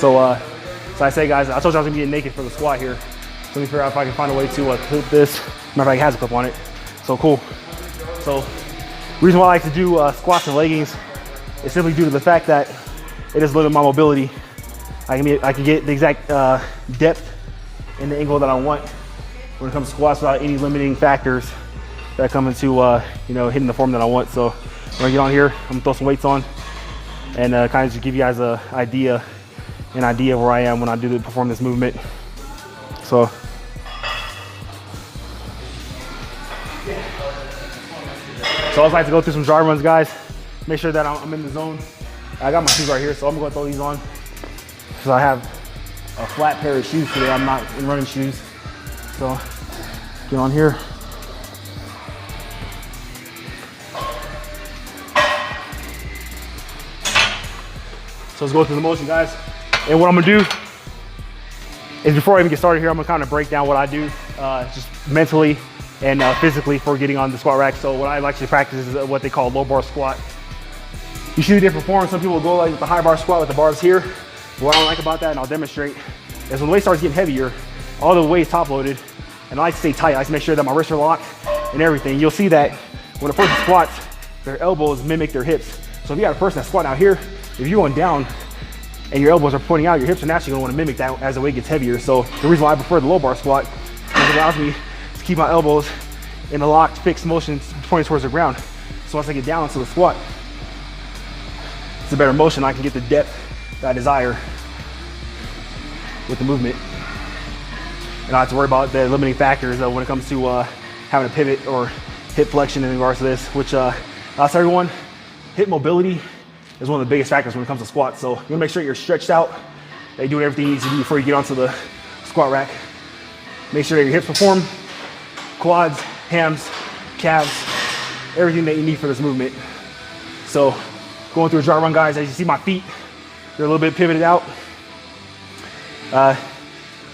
So I say, guys, I told you I was gonna get naked for the squat here. So let me figure out if I can find a way to clip this. Matter of fact, it has a clip on it. So cool. So the reason why I like to do squats and leggings is simply due to the fact that it is limiting my mobility. I can get the exact depth and the angle that I want when it comes to squats without any limiting factors that come into you know, hitting the form that I want. So when I get on here, I'm gonna throw some weights on and kind of just give you guys an idea of where I am when I do perform this movement. So I always like to go through some dry runs, guys. Make sure that I'm in the zone. I got my shoes right here, so I'm gonna throw these on. So I have a flat pair of shoes today. I'm not in running shoes. So get on here. So let's go through the motion, guys. And what I'm gonna do is, before I even get started here, I'm gonna kind of break down what I do just mentally and physically for getting on the squat rack. So what I like to practice is what they call low bar squat. You see the different forms. Some people go like the high bar squat with the bars here. What I don't like about that, and I'll demonstrate, is when the weight starts getting heavier, all the weight is top loaded, and I like to stay tight. I like to make sure that my wrists are locked and everything. You'll see that when a person squats, their elbows mimic their hips. So if you got a person that's squatting out here, if you're going down and your elbows are pointing out, your hips are naturally gonna wanna mimic that as the weight gets heavier. So the reason why I prefer the low bar squat is it allows me to keep my elbows in a locked, fixed motion pointing towards the ground. So once I get down into the squat, it's a better motion. I can get the depth that I desire with the movement. And I don't have to worry about the limiting factors when it comes to having a pivot or hip flexion in regards to this, which I'll tell everyone, hip mobility is one of the biggest factors when it comes to squats. So you wanna make sure you're stretched out, that you're doing everything you need to do before you get onto the squat rack. Make sure that your hips perform, quads, hams, calves, everything that you need for this movement. So going through a dry run, guys, as you see my feet, they're a little bit pivoted out.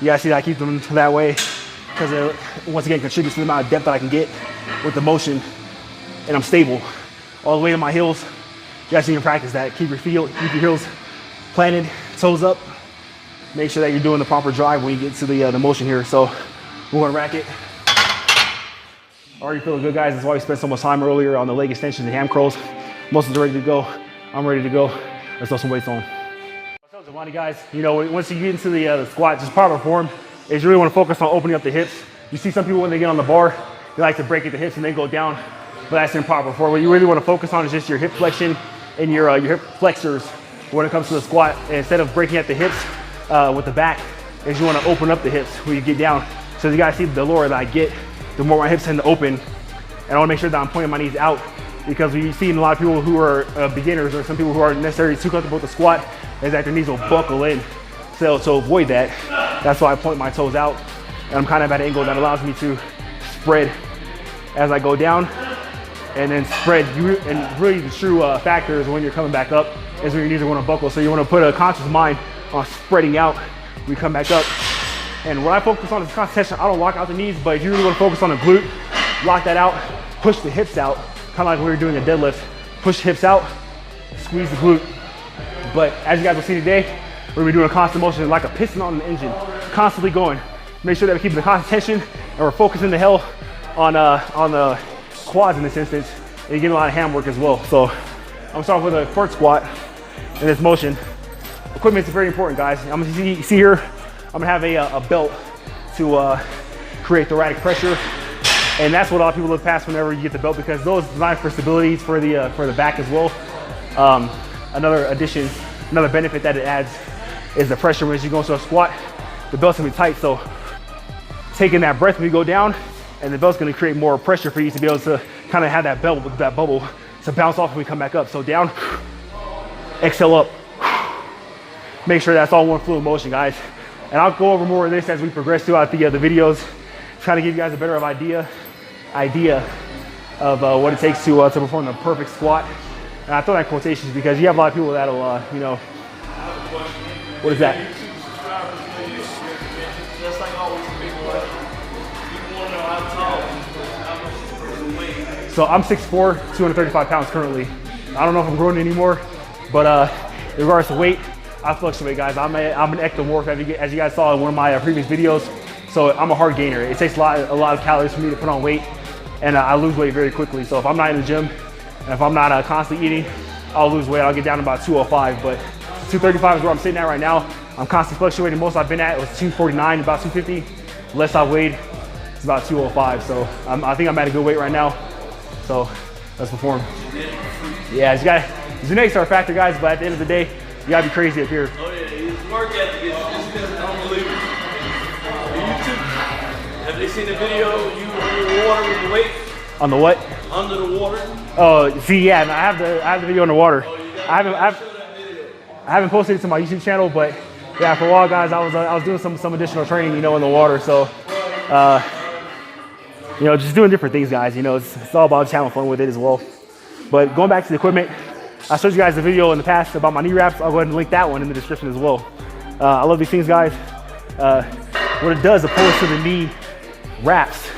You guys see that I keep them that way because it, once again, contributes to the amount of depth that I can get with the motion, and I'm stable all the way to my heels. You guys need to practice that. Keep your heels planted, toes up. Make sure that you're doing the proper drive when you get to the motion here. So we're gonna rack it. Already feeling good, guys. That's why we spent so much time earlier on the leg extensions and ham curls. Most of us are ready to go. I'm ready to go. Let's throw some weights on. So Giovanni, guys, you know, once you get into the squat, just proper form is you really want to focus on opening up the hips. You see some people when they get on the bar, they like to break at the hips and then go down, but that's improper form. What you really want to focus on is just your hip flexion and your hip flexors when it comes to the squat. And instead of breaking at the hips with the back, is you want to open up the hips when you get down. So you guys see the lower that I get, the more my hips tend to open. And I want to make sure that I'm pointing my knees out, because we see in a lot of people who are beginners, or some people who aren't necessarily too comfortable with the squat, is that their knees will buckle in. So to avoid that, that's why I point my toes out, and I'm kind of at an angle that allows me to spread as I go down, and then spread. And really the true factor is when you're coming back up, is when your knees are going to buckle. So you want to put a conscious mind on spreading out when you come back up. And what I focus on is concentration. I don't lock out the knees, but if you really want to focus on the glute, lock that out, push the hips out, kind of like when we were doing a deadlift. Push the hips out, squeeze the glute. But as you guys will see today, we're gonna be doing a constant motion like a piston on an engine, constantly going. Make sure that we're keeping the constant tension and we're focusing the hell on the quads in this instance, and you're getting a lot of ham work as well. So I'm gonna start with a front squat in this motion. Equipment is very important, guys. I'm gonna see here, I'm gonna have a belt to create thoracic pressure. And that's what a lot of people look past whenever you get the belt, because those designed for stability for the back as well. Another addition, another benefit that it adds is the pressure when you go into a squat. The belt's gonna be tight, so taking that breath when you go down, and the belt's gonna create more pressure for you to be able to kind of have that belt with that bubble to bounce off when we come back up. So down, exhale up. Make sure that's all one fluid motion, guys. And I'll go over more of this as we progress throughout the videos, trying to give you guys a better idea of what it takes to perform the perfect squat. And I throw that in quotations because you have a lot of people that'll, you know, what is that? So I'm 6'4", 235 pounds currently. I don't know if I'm growing anymore, but in regards to weight, I fluctuate, guys. I'm an ectomorph, as you guys saw in one of my previous videos. So I'm a hard gainer. It takes a lot of calories for me to put on weight, and I lose weight very quickly. So if I'm not in the gym, and if I'm not constantly eating, I'll lose weight. I'll get down to about 205, but 235 is where I'm sitting at right now. I'm constantly fluctuating. Most I've been at was 249, about 250. Less I've weighed, it's about 205. So I think I'm at a good weight right now. So let's perform. Yeah, genetics are a factor, guys, but at the end of the day, you gotta be crazy up here. Oh yeah, his work ethic is unbelievable. YouTube, have they seen the video you under the water with the weight? On the what? Under the water. Oh, see, yeah, I have the video underwater. Oh, you I haven't posted it to my YouTube channel, but yeah, for a while, guys, I was doing some additional training, you know, in the water. So, you know, just doing different things, guys. You know, it's all about just having fun with it as well. But going back to the equipment, I showed you guys the video in the past about my knee wraps. I'll go ahead and link that one in the description as well. I love these things, guys. What it does, opposed to the knee wraps,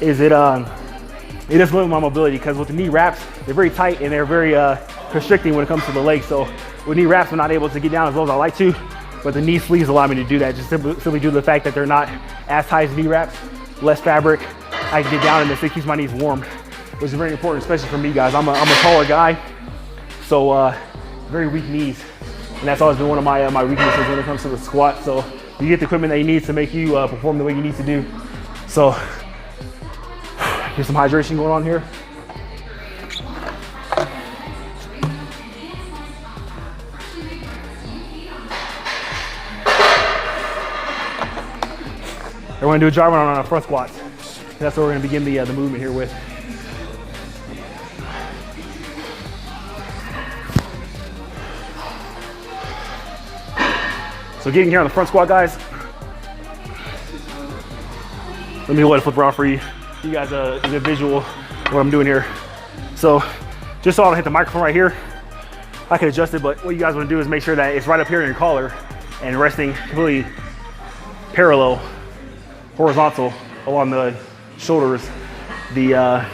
is it does limit my mobility, because with the knee wraps, they're very tight and they're very constricting when it comes to the legs. So with knee wraps, I'm not able to get down as low as I like to, but the knee sleeves allow me to do that, just simply due to the fact that they're not as tight as knee wraps, less fabric. I can get down and it keeps my knees warm, which is very important, especially for me, guys. I'm a taller guy, so very weak knees, and that's always been one of my weaknesses when it comes to the squat. So you get the equipment that you need to make you perform the way you need to do. So get some hydration going on here. We're going to do a jog run on our front squats. That's what we're going to begin the movement here with. So getting here on the front squat, guys. Let me go ahead and flip around for you. You guys a good visual of what I'm doing here. So just so I don't hit the microphone right here, I can adjust it, but what you guys want to do is make sure that it's right up here in your collar and resting completely parallel, horizontal along the shoulders, the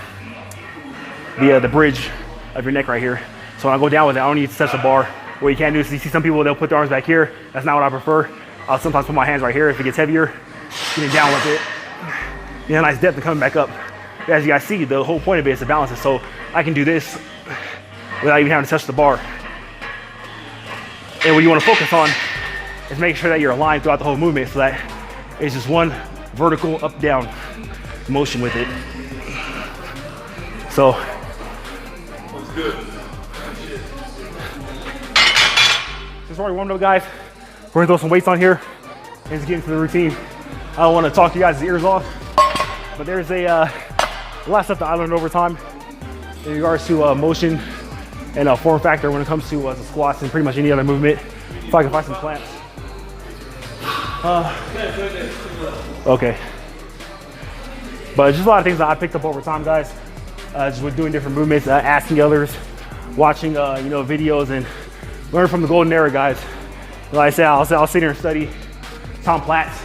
bridge of your neck right here. So when I go down with it, I don't need to touch the bar. What you can do is, you see some people, they'll put their arms back here. That's not what I prefer. I'll sometimes put my hands right here if it gets heavier, getting down with it. You know, nice depth and coming back up. As you guys see, the whole point of it is to balance it. So I can do this without even having to touch the bar. And what you want to focus on is making sure that you're aligned throughout the whole movement, so that it's just one vertical up down motion with it. So that's good. Just already warmed up, guys. We're gonna throw some weights on here and just get into the routine. I don't want to talk to you guys' ears off, but there's a lot of stuff that I learned over time in regards to motion and form factor when it comes to the squats and pretty much any other movement. If I can find some clamps. Okay. But just a lot of things that I picked up over time, guys. Just with doing different movements, asking others, watching you know, videos, and learn from the golden era, guys. Like I said, I'll sit here and study Tom Platz.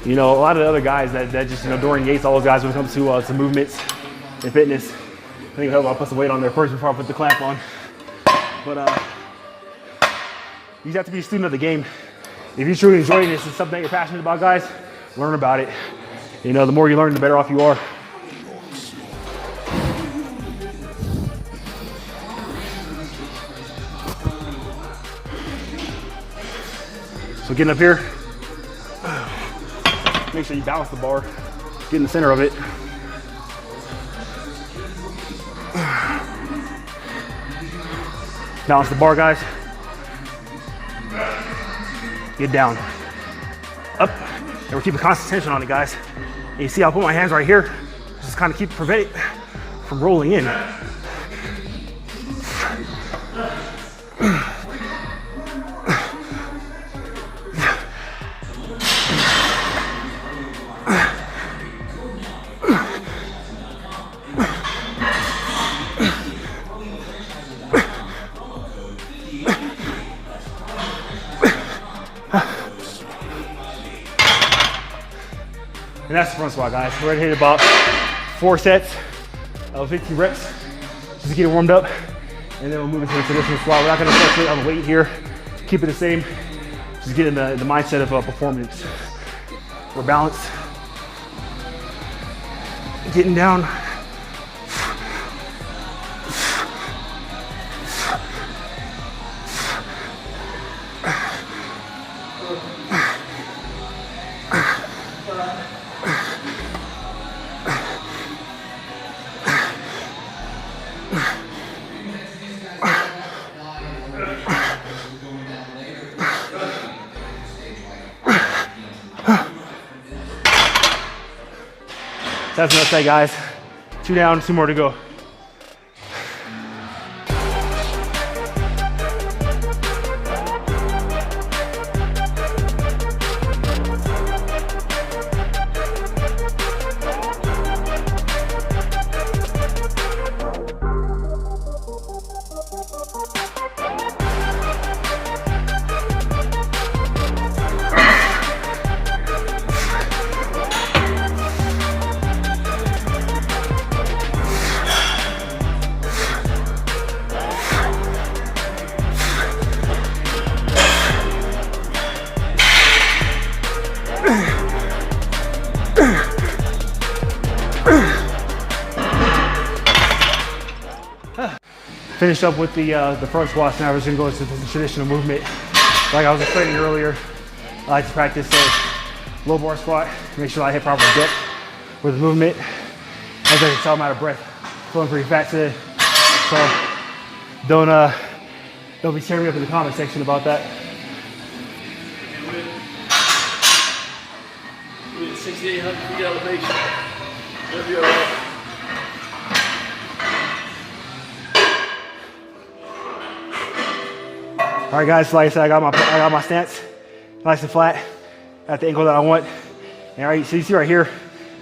You know, a lot of the other guys that just, you know, Dorian Yates, all those guys when it comes to movements and fitness. I think I'll put some weight on there first before I put the clamp on. But you just have to be a student of the game. If you truly enjoy this and something that you're passionate about, guys, learn about it. You know, the more you learn, the better off you are. So getting up here, make sure you balance the bar, get in the center of it. Balance the bar, guys. Get down, up, and we're keeping constant tension on it, guys. And you see, I'll put my hands right here, just kind of prevent it from rolling in. And that's the front squat, guys. We're gonna hit about 4 sets of 50 reps just to get it warmed up. and then we'll move into the traditional squat. We're not gonna fluctuate on the weight here. Keep it the same. Just get in the mindset of performance. We're balanced. Getting down. That's enough set, guys. 2 down, 2 more to go. Finished up with the front squats. Now we're just gonna go into the traditional movement. Like I was explaining earlier, I like to practice a low bar squat, make sure I hit proper depth with the movement. As I can tell, I'm out of breath, feeling pretty fat today. So don't be tearing me up in the comment section about that. With 6,800 feet elevation, you'll be all right. All right, guys, so like I said, I got my stance nice and flat at the angle that I want. And all right, so you see right here,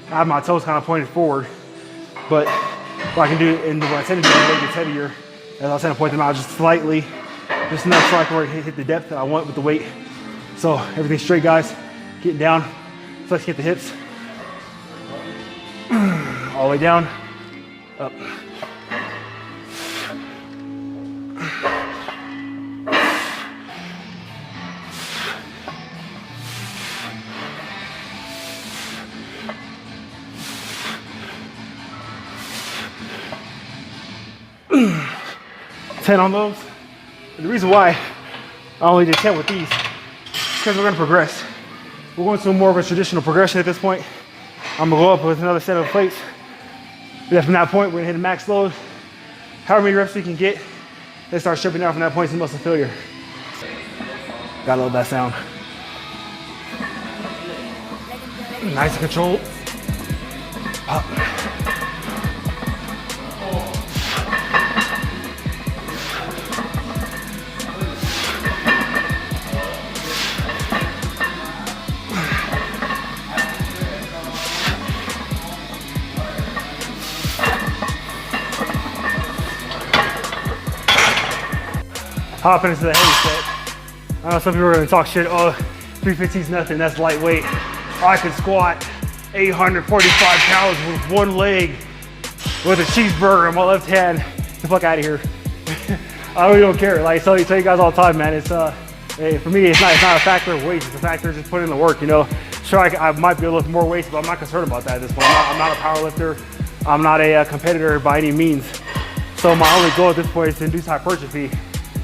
I have my toes kind of pointed forward, but what I can do, and what I tend to do when the weight gets heavier, is I'll tend to point them out just slightly, just enough so I can hit the depth that I want with the weight. So everything's straight, guys. Getting down, flex, get the hips, all the way down, up. 10 on those. And the reason why I only did 10 with these is because we're gonna progress. We're going to more of a traditional progression at this point. I'm gonna go up with another set of plates. Then from that point, we're gonna hit a max load. However many reps we can get, then start stripping down from that point to muscle failure. Gotta love that sound. Nice and controlled. Pop. Hopping into the heavy set. I know some people are gonna talk shit, oh, 315 is nothing, that's lightweight. I can squat 845 pounds with one leg with a cheeseburger in my left hand. Get the fuck out of here. I really don't care. Like I tell you guys all the time, man, it's hey, for me, it's not a factor of weight, it's a factor of just putting in the work, you know. Sure, I might be able to lift more weights, but I'm not concerned about that at this point. I'm not a power lifter. I'm not a competitor by any means. So my only goal at this point is to induce hypertrophy.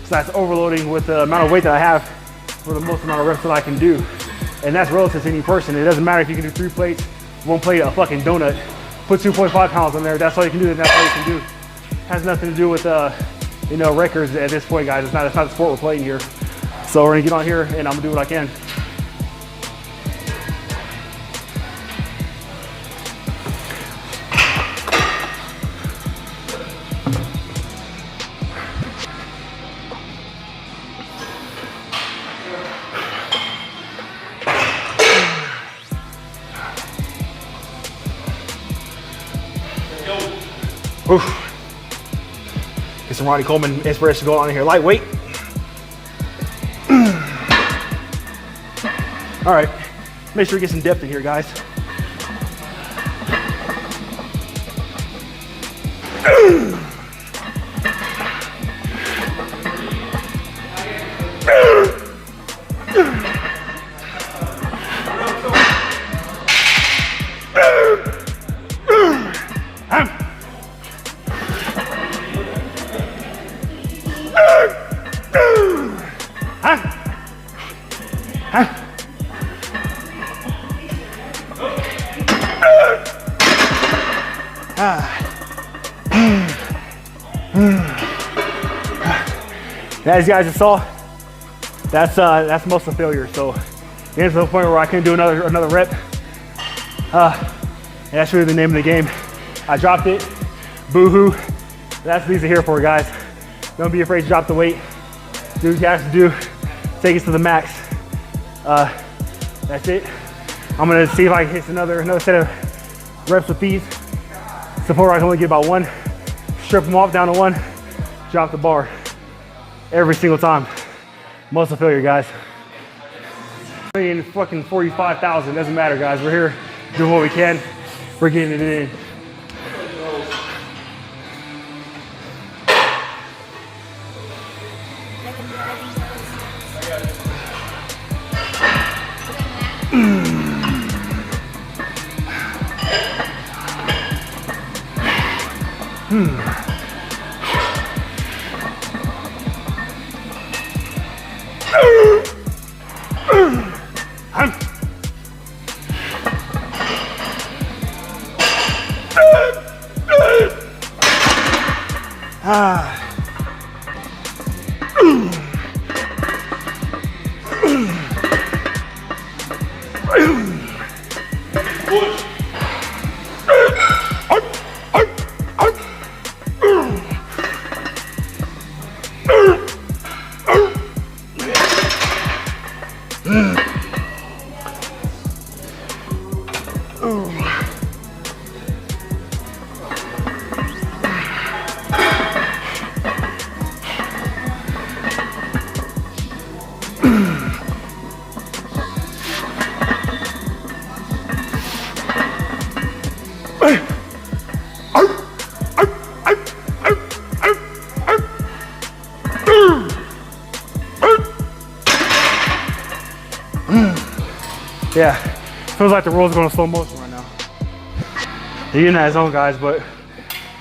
So that's overloading with the amount of weight that I have for the most amount of reps that I can do. And that's relative to any person. It doesn't matter if you can do 3 plates, 1 plate, a fucking donut. Put 2.5 pounds on there, that's all you can do, and that's all you can do. Has nothing to do with you know, records at this point, guys. It's not the sport we're playing here. So we're gonna get on here and I'm gonna do what I can. Oof. Get some Ronnie Coleman inspiration going on in here. Lightweight. All right, make sure we get some depth in here, guys. As you guys just saw, that's muscle failure. So getting to the point where I couldn't do another rep. And that's really the name of the game. I dropped it. Boo-hoo. That's what these are here for, guys. Don't be afraid to drop the weight. Do what you have to do. Take it to the max. That's it. I'm gonna see if I can hit another set of reps with these. Support I can only get about one. Strip them off down to one. Drop the bar. Every single time. Muscle failure, guys. In fucking 45,000, doesn't matter, guys. We're here doing what we can. We're getting it in. Yeah, feels like the world's going slow motion right now. You're in that zone, guys, but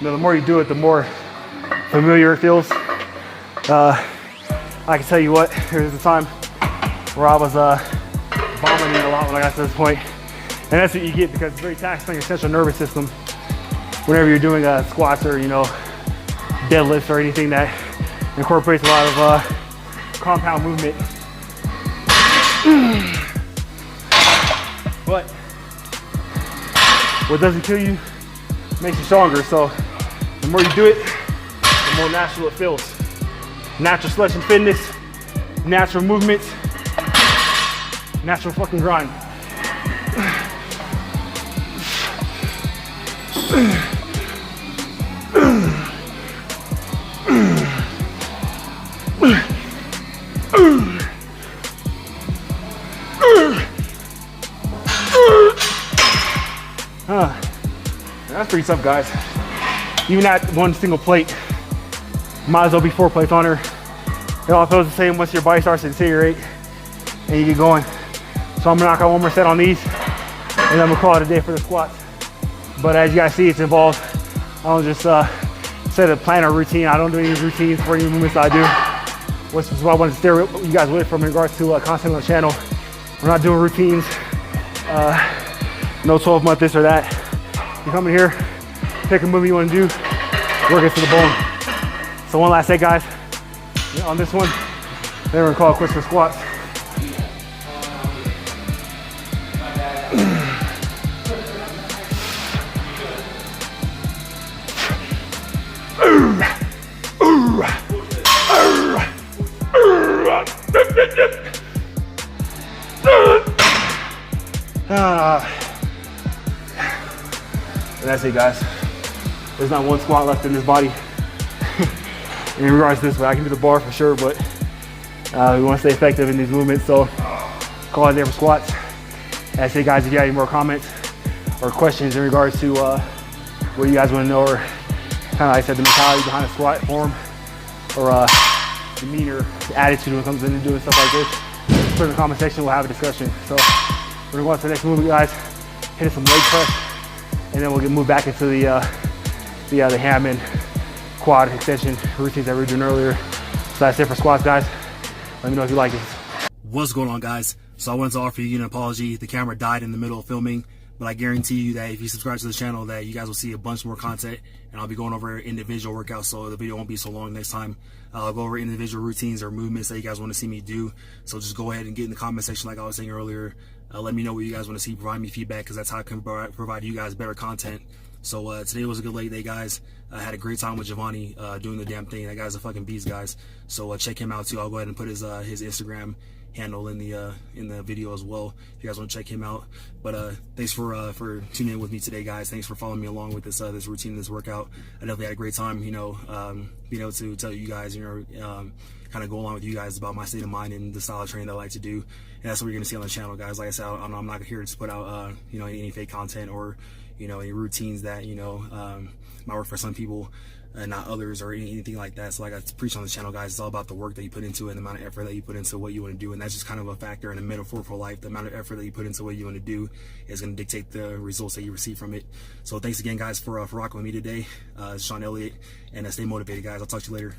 the more you do it, the more familiar it feels. I can tell you what, there was a time where I was vomiting a lot when I got to this point. And that's what you get because it's very taxing on your central nervous system whenever you're doing squats or, deadlifts or anything that incorporates a lot of compound movement. But what doesn't kill you makes you stronger. So the more you do it, the more natural it feels. Natural selection fitness, natural movements, natural fucking grind. That's pretty tough, guys. Even at one single plate, might as well be 4 plates on her. It all feels the same once your body starts to deteriorate and you get going. So I'm gonna knock out one more set on these and then I'm gonna call it a day for the squats. But as you guys see, it's involved. I don't just set a plan or routine. I don't do any routines for any movements that I do, which is what I wanted to steer you guys with from in regards to content on the channel. We're not doing routines, no 12-month this or that. You come in here, pick a movement you want to do, work it to the bone. So one last set, guys. On this one, then we're gonna call it quits for squats. And that's it, guys. There's not one squat left in this body. In regards to this, but I can do the bar for sure, but we want to stay effective in these movements, so call it there for squats. As I say, guys, if you have any more comments or questions in regards to what you guys want to know, or kind of like I said, the mentality behind a squat form, or demeanor, attitude when it comes into doing stuff like this, just put it in the comment section, we'll have a discussion. So we're gonna go on to the next movement, guys. Hit some leg press, and then we'll move back into the ham and quad extension routines that we were doing earlier. So that's it for squats, guys. Let me know if you like it. What's going on, guys? So I wanted to offer you an apology. The camera died in the middle of filming, but I guarantee you that if you subscribe to the channel, that you guys will see a bunch more content, and I'll be going over individual workouts, so the video won't be so long next time. I'll go over individual routines or movements that you guys want to see me do. So just go ahead and get in the comment section like I was saying earlier. Let me know what you guys want to see. Provide me feedback, because that's how I can provide you guys better content. So today was a good leg day, guys. I had a great time with Giovanni doing the damn thing. That guy's a fucking beast, guys. So check him out too. I'll go ahead and put his Instagram handle in the video as well if you guys want to check him out. But thanks for tuning in with me today, guys. Thanks for following me along with this this routine, this workout. I definitely had a great time, being able to tell you guys, kind of go along with you guys about my state of mind and the style of training that I like to do. And that's what you're gonna see on the channel, guys. Like I said, I'm not here to put out any fake content or any routines that might work for some people and not others, or anything like that. So like I preach on the channel, guys, it's all about the work that you put into it and the amount of effort that you put into what you want to do. And that's just kind of a factor and a metaphor for life. The amount of effort that you put into what you want to do is going to dictate the results that you receive from it. So thanks again, guys, for rocking with me today. It's Sean Elliott, and stay motivated, guys. I'll talk to you later.